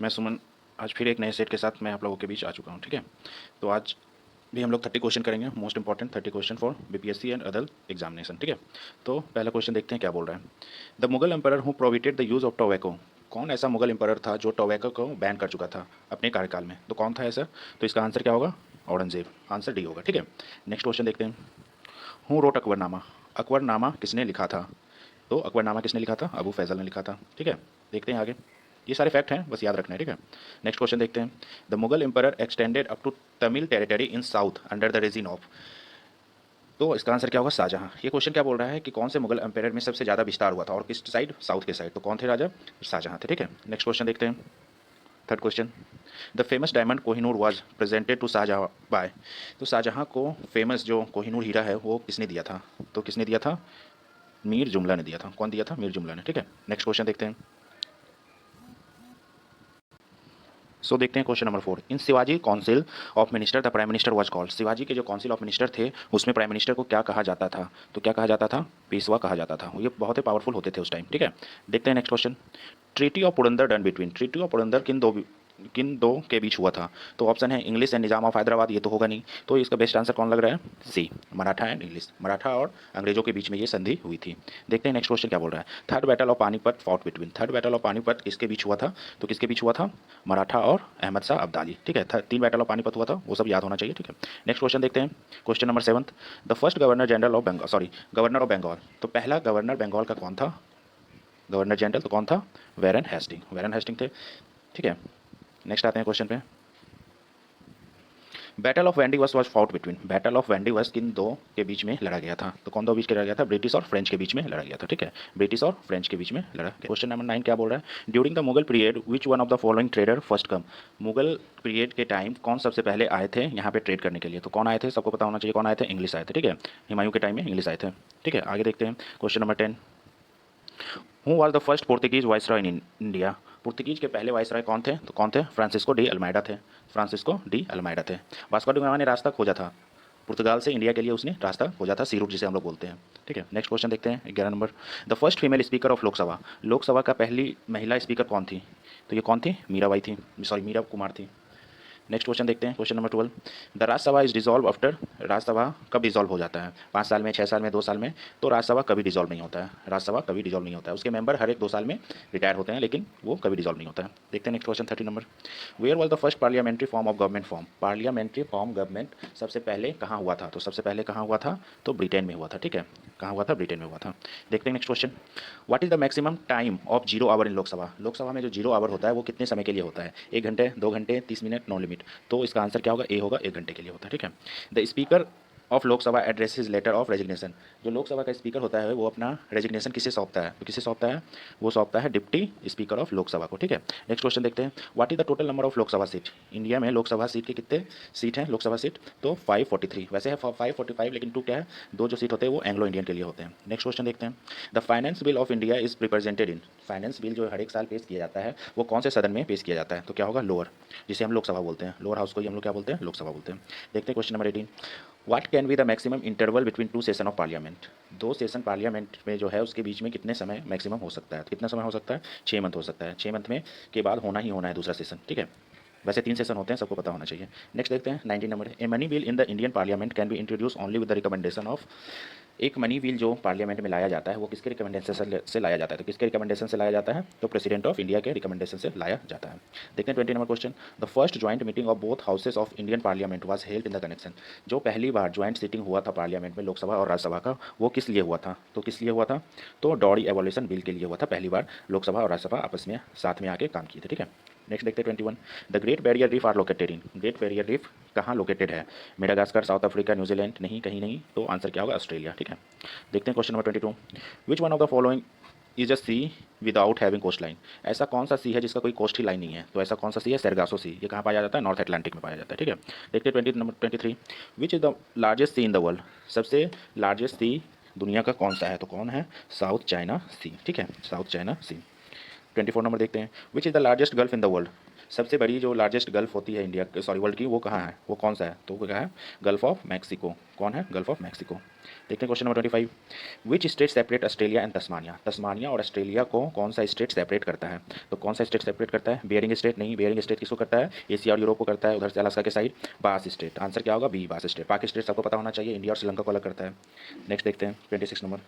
मैं सुमन आज फिर एक नए सेट के साथ मैं आप लोगों के बीच आ चुका हूँ। ठीक है, तो आज भी हम लोग 30 क्वेश्चन करेंगे, most important 30 question for BPSC and other examination. ठीक है, तो पहला क्वेश्चन देखते हैं क्या बोल रहा है। The Mughal emperor who prohibited the use of tobacco. कौन ऐसा मुगल एम्परर था जो टोबैको को बैन कर चुका था अपने कार्यकाल में? तो कौन था ऐसा? तो इसका आंसर क्या होगा? औरंगजेब। आंसर डी होगा। ठीक है, नेक्स्ट क्वेश्चन देखते हैं। Who wrote Akbarnama. अकबरनामा किसने लिखा था? तो अकबरनामा किसने लिखा था? अबू फैजल ने लिखा था। ठीक है, देखते हैं आगे। ये सारे फैक्ट हैं, बस याद रखना है। ठीक है, नेक्स्ट क्वेश्चन देखते हैं। The Mughal emperor extended up to Tamil territory in south under the reign of. तो इसका आंसर क्या होगा? शाहजहां। ये क्वेश्चन क्या बोल रहा है कि कौन से मुगल एम्परर में सबसे ज़्यादा विस्तार हुआ था और किस साइड? साउथ के साइड। तो कौन थे राजा? शाहजहां थे। ठीक है, नेक्स्ट क्वेश्चन देखते हैं। Third question. The famous diamond Kohinoor was presented to Shahjahan by. तो शाहजहां को फेमस जो कोहिनूर हीरा है वो किसने दिया था? तो किसने दिया था? मीर जुमला ने दिया था। कौन दिया था? मीर जुमला ने। ठीक है, नेक्स्ट क्वेश्चन देखते हैं। सो देखते हैं question number 4। In Shivaji council of minister the prime minister was called. Shivaji के जो काउंसिल ऑफ मिनिस्टर थे उसमें प्राइम मिनिस्टर को क्या कहा जाता था? तो क्या कहा जाता था? पेशवा कहा जाता था। ये बहुत ही पावरफुल होते थे उस टाइम। ठीक है, देखते हैं next question. Treaty of Purandar done between. Treaty of Purandar किन दो के बीच हुआ था? तो ऑप्शन है English and Nizam of Hyderabad, ये तो होगा नहीं। तो इसका बेस्ट आंसर कौन लग रहा है? सी, मराठा एंड इंग्लिश। मराठा और अंग्रेजों के बीच में ये संधि हुई थी। देखते हैं नेक्स्ट क्वेश्चन क्या बोल रहा है। Third battle of Panipat fought between. Third battle of Panipat किसके बीच हुआ था? तो किसके बीच हुआ था? मराठा और अहमद शाह अब्दाली। ठीक है, 3 बैटल ऑफ पानीपत हुआ था, वो सब याद होना चाहिए। ठीक है, नेक्स्ट क्वेश्चन देखते हैं। Question number 7। The first governor general of Bengal, sorry governor of Bengal. तो पहला गवर्नर बंगाल का कौन था? गवर्नर जनरल तो कौन था? Warren Hasting. वेरन हेस्टिंग थे। ठीक है, नेक्स्ट आते हैं क्वेश्चन पे। Battle of Wandiwash was fought between. Battle of Wandiwash किन दो के बीच में लड़ा गया था? तो कौन दो बीच के लड़ा गया था? ब्रिटिश और फ्रेंच के बीच में लड़ा गया था। ठीक है, ब्रिटिश और फ्रेंच के बीच में लड़ा गया। क्वेश्चन नंबर 9 क्या बोल रहा है। During the Mughal period which one of the following trader first come. Mughal period के टाइम कौन सबसे पहले आए थे यहाँ पे ट्रेड करने के लिए? तो कौन आए थे? सबको पता होना चाहिए कौन आए थे। इंग्लिश आए थे। ठीक है, हुमायूं के टाइम में इंग्लिश आए थे। ठीक है, आगे देखते हैं। Question number 10। Who was the first Portuguese viceroy in India. Portuguese के पहले वाइसरॉय कौन थे? तो कौन थे? फ्रांसिस्को डी अल्मेडा थे। फ्रांसिस्को डी अल्मेडा थे। वास्को डी गामा ने रास्ता खोजा था पुर्तगाल से इंडिया के लिए, उसने रास्ता खोजा था, सी रूट जिसे हम लोग बोलते हैं। ठीक है, नेक्स्ट क्वेश्चन देखते हैं 11 number. The first female speaker of Lok Sabha. Lok Sabha का पहली महिला स्पीकर कौन थी? तो ये कौन थी? मीराबाई थी, सॉरी मीरा कुमार थी। नेक्स्ट क्वेश्चन देखते हैं। Question number 12। The Rajya Sabha is dissolve after. Rajya Sabha कब डिजॉल्व हो जाता है? 5 साल में, 6 साल में, 2 साल में? तो राज्यसभा कभी डिजॉल्व नहीं होता है। राज्यसभा कभी डिजॉल्व नहीं होता है। उसके मेंबर हर एक 2 साल में रिटायर होते हैं, लेकिन वो कभी डिजॉल्व नहीं होता है। देखते हैं next question 30 number. Where was the first parliamentary form of government form. Parliamentary form government सबसे पहले कहाँ हुआ था? तो सबसे पहले कहाँ हुआ था? तो ब्रिटेन में हुआ था। ठीक है, कहाँ हुआ था? ब्रिटेन में हुआ था। देखते हैं next question. What is the maximum time of zero hour in Lok Sabha. Lok Sabha में जो जीरो आवर होता है वो कितने समय के लिए होता है? 1 घंटे, 2 घंटे, 30 मिनट, नो लिमिट। तो इसका आंसर क्या होगा? ए होगा, 1 घंटे के लिए होता है। ठीक है, the speaker of Lok Sabha address his letter of resignation. जो लोकसभा का स्पीकर होता है वो अपना रेजिग्नेशन किसे सौंपता है? तो किसे सौंपता है? वो सौंपता है डिप्टी स्पीकर ऑफ लोकसभा को। ठीक है, नेक्स्ट क्वेश्चन देखते हैं। What is the total number of Lok Sabha seat. India में लोकसभा सीट के कितने सीट हैं? लोकसभा सीट तो 543। वैसे है 545, लेकिन 2 क्या है? 2 जो सीट होते हैं वो एंग्लो इंडियन के लिए होते हैं। नेक्स्ट क्वेश्चन देखते हैं। The finance bill of India is represented in. Finance bill जो हर एक साल पेश किया जाता है वो कौन से सदन में पेश किया जाता है? तो क्या होगा? लोअर, जिसे हम लोकसभा बोलते हैं। लोअर हाउस को ही हम लोग क्या बोलते हैं? लोकसभा बोलते हैं। देखते हैं question number 18। What can be the maximum interval between 2 session of parliament. 2 session parliament में जो है उसके बीच में कितने समय मैक्सिमम हो सकता है? कितना समय हो सकता है? 6 मंथ हो सकता है। 6 मंथ में के बाद होना ही होना है दूसरा सेशन। ठीक है, वैसे 3 सेशन होते हैं, सबको पता होना चाहिए। नेक्स्ट देखते हैं 19 number. A money bill in the Indian parliament can be introduce only with the recommendation of. एक मनी बिल जो पार्लियामेंट में लाया जाता है वो किसके रिकमेंडेशन से लाया जाता है? तो किसके रिकमेंडेशन से लाया जाता है? तो प्रेसिडेंट ऑफ इंडिया के रिकमेंडेशन से लाया जाता है। देखते हैं 20 number question. The first joint meeting of both houses of Indian parliament was held in the connection. जो पहली बार ज्वाइंट सीटिंग हुआ था पार्लियामेंट में, लोकसभा और राज्यसभा का, वो किस लिए हुआ था? तो किस लिए हुआ था? तो डॉडी एवोल्यूशन बिल के लिए हुआ था। पहली बार लोकसभा और राज्यसभा आपस में साथ में आके काम किए थे। ठीक है, नेक्स्ट देखते हैं 21। The great barrier reef are located in. Great barrier reef कहाँ लोकेटेड है? Madagascar, South Africa, New Zealand? नहीं, कहीं नहीं। तो आंसर क्या होगा? ऑस्ट्रेलिया। ठीक है, देखते हैं question number 22। Which one of the following is a sea without having coast line. ऐसा कौन सा सी है जिसका कोई कोस्ट ही लाइन नहीं है? तो ऐसा कौन सा सी है? सेरगासो सी। ये कहाँ पाया जाता है? नॉर्थ अटलांटिक में पाया जाता है। ठीक है, देखते हैं 20 number 23। Which is the largest C in the world. सबसे लार्जेस्ट सी दुनिया का कौन सा है? तो कौन है? साउथ चाइना सी। ठीक है, साउथ चाइना सी। 24 नंबर देखते हैं। Which is the largest gulf in the world. सबसे बड़ी जो लार्जेस्ट गल्फ होती है इंडिया सॉरी वर्ल्ड की, वो कहाँ है, वो कौन सा है, तो वो क्या है, गल्फ ऑफ मैक्सिको। कौन है, गल्फ ऑफ मैक्सिको। देखते हैं question number 25। Which state separate Australia and Tasmania, Tasmania और ऑस्ट्रेलिया को कौन सा स्टेट सेपरेट करता है, तो कौन सा स्टेट सेपरेट करता है, बेरिंग स्टेट नहीं, बेरिंग स्टेट किसको करता है, एशिया और यूरोप को करता है, उधर से अलास्का के साइड बास स्टेट। आंसर क्या होगा, बी बास स्टेट। बाकी स्टेट सबको पता होना चाहिए, इंडिया और श्रीलंका को अलग करता है। नेक्स्ट देखते हैं 26 number.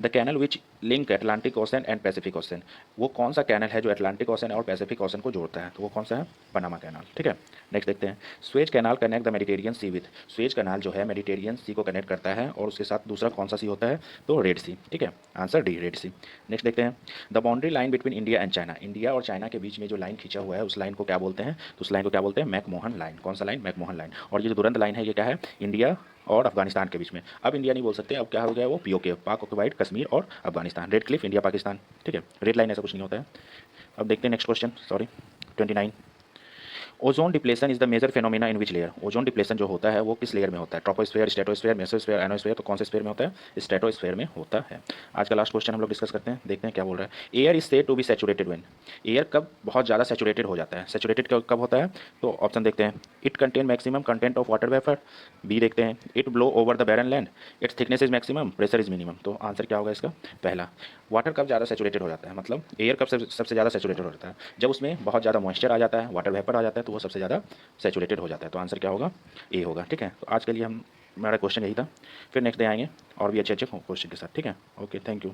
The canal which link Atlantic ocean and Pacific ocean, वो कौन सा कैनल है जो अटलांटिक ओशन और पैसिफिक ओशन को जोड़ता है, तो वो कौन सा है, पनामा कैनाल। ठीक है, नेक्स्ट देखते हैं। Suez canal connect the Mediterranean sea with, Suez canal जो है मेडिटेरियन सी को कनेक्ट करता है, और उसके साथ दूसरा कौन सा सी होता है, तो रेड सी। ठीक है, आंसर डी, रेड सी। नेक्स्ट देखते हैं। The boundary line between India and China, India और चाइना के बीच में जो लाइन खींचा हुआ है उस लाइन को क्या बोलते हैं, तो उस लाइन को क्या बोलते हैं, मैकमोहन लाइन। कौन सा लाइन, मैकमोहन लाइन। और ये जो दुरंत लाइन है ये क्या है, इंडिया और अफगानिस्तान के बीच में। अब इंडिया नहीं बोल सकते, अब क्या हो गया, वो पीओके, पाक ऑक्युपाइड कश्मीर और Afghanistan. Red Cliff India Pakistan. ठीक है, रेड लाइन ऐसा कुछ नहीं होता है। अब देखते हैं next question, sorry 29। Ozone depletion is the major phenomena in which layer, ozone depletion जो होता है वो किस लेयर में होता है, ट्रोपोस्फेयर, स्ट्रेटोस्फेयर, मेसोस्फेयर, एनोस्फेयर, तो कौन से स्फेयर में होता है, स्ट्रेटोस्फेयर में होता है। आज का लास्ट क्वेश्चन हम लोग डिस्कस करते हैं, देखते हैं क्या बोल रहा है। Air is said to be saturated when, air कब बहुत ज़्यादा सैचुरेटेड हो जाता है, सैचुरेटेड कब होता है, तो ऑप्शन देखते हैं। It contain maximum content of water vapour, B देखते हैं। It blow over the barren land, its thickness is maximum, pressure is minimum, तो आंसर क्या होगा इसका, पहला। वाटर कब ज़्यादा सैचुरेटेड हो जाता है, मतलब एयर कब सबसे ज़्यादा सैचुरेटेड हो जाता है, जब उसमें बहुत ज़्यादा मॉइस्चर आ जाता है, वाटर वेपर आ जाता है, तो वो सबसे ज़्यादा सैचुरेटेड हो जाता है, तो आंसर क्या होगा, ए होगा। ठीक है, तो आज के लिए हमारा क्वेश्चन यही था, फिर नेक्स्ट डे आएंगे और भी अच्छे अच्छे क्वेश्चन के साथ। ठीक है, ओके, थैंक यू।